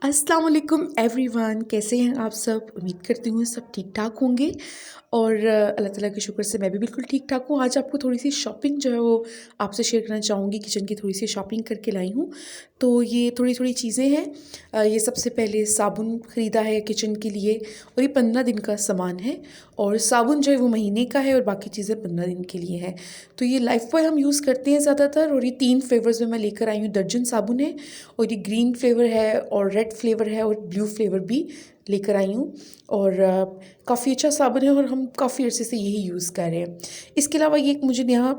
अस्सलाम वालेकुम एवरीवन, कैसे हैं आप सब? उम्मीद करती हूँ सब ठीक-ठाक होंगे और अल्लाह ताला के शुक्र से मैं भी बिल्कुल ठीक-ठाक हूँ। आज आपको थोड़ी-सी शॉपिंग जो है वो आपसे शेयर करना चाहूँगी, किचन की थोड़ी-सी शॉपिंग करके लाई हूँ। तो ये थोड़ी-थोड़ी चीज़ें हैं। ये सबसे पहले साबुन ख़रीदा है किचन के लिए और ये 15 दिन का सामान है और साबुन जो है वो महीने का है और बाकी चीज़ें 15 दिन के लिए हैं। तो ये लाइफ़बॉय हम यूज़ करते हैं ज़्यादातर और ये 3 फ्लेवर्स में मैं लेकर आई हूँ। दर्जन साबुन है और ये ग्रीन फ्लेवर है और रेड फ्लेवर है और ब्लू फ्लेवर भी लेकर आई हूँ और काफ़ी अच्छा साबुन है और हम काफ़ी अरसे से यही यूज़ कर रहे हैं। इसके अलावा ये एक मुझे नया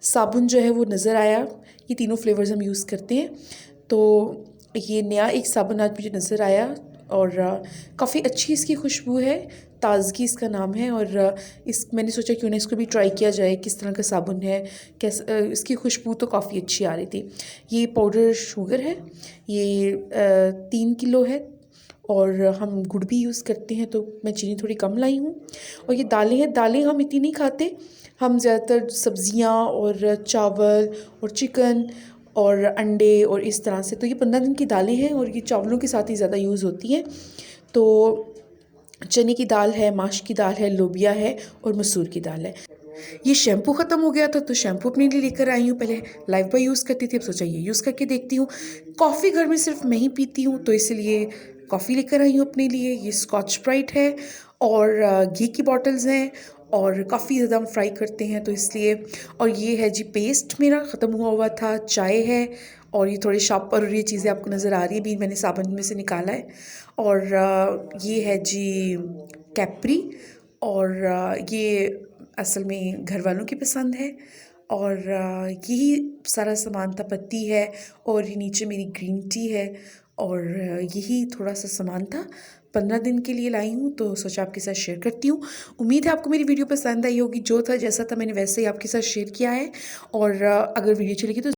साबुन जो है वो नज़र आया। ये तीनों फ्लेवर्स हम यूज़ करते हैं। तो ये नया एक साबुन आज मुझे नज़र आया और काफ़ी अच्छी इसकी खुशबू है। ताज़गी इसका नाम है और मैंने सोचा क्यों ना इसको भी ट्राई किया जाए, किस तरह का साबुन है, इसकी खुशबू तो काफ़ी अच्छी आ रही थी। ये पाउडर शुगर है, ये 3 किलो है और हम गुड़ भी यूज़ करते हैं तो मैं चीनी थोड़ी कम लाई हूँ। और ये दालें हैं, दालें हम इतनी नहीं खाते, हम ज़्यादातर सब्ज़ियाँ और चावल और चिकन और अंडे और इस तरह से। तो ये 15 दिन की दालें हैं और ये चावलों के साथ ही ज़्यादा यूज़ होती हैं। तो चने की दाल है, माश की दाल है, लोबिया है और मसूर की दाल है। ये शैम्पू ख़त्म हो गया था तो शैम्पू अपने लिए लेकर आई हूँ। पहले लाइफ़बॉय यूज़ करती थी, अब सोचा ये यूज़ करके देखती हूँ। कॉफ़ी घर में सिर्फ़ मैं ही पीती हूँ तो इसलिए कॉफ़ी लेकर आई हूँ अपने लिए। ये स्कॉच ब्राइट है और घी की बॉटल्स हैं और काफ़ी ज़्यादा हम फ्राई करते हैं तो इसलिए। और ये है जी पेस्ट मेरा ख़त्म हुआ था, चाय है और ये थोड़े शॉपर और ये चीज़ें आपको नज़र आ रही है, अभी मैंने साबुन में से निकाला है। और ये है जी कैप्री और ये असल में घर वालों की पसंद है और यही सारा सामान था। पत्ती है और ये नीचे मेरी ग्रीन टी है और यही थोड़ा-सा सामान था। 15 दिन के लिए लाई हूँ तो सोचा आपके साथ शेयर करती हूँ। उम्मीद है आपको मेरी वीडियो पसंद आई होगी। जो था जैसा था मैंने वैसे ही आपके साथ शेयर किया है और अगर वीडियो अच्छी लगी तो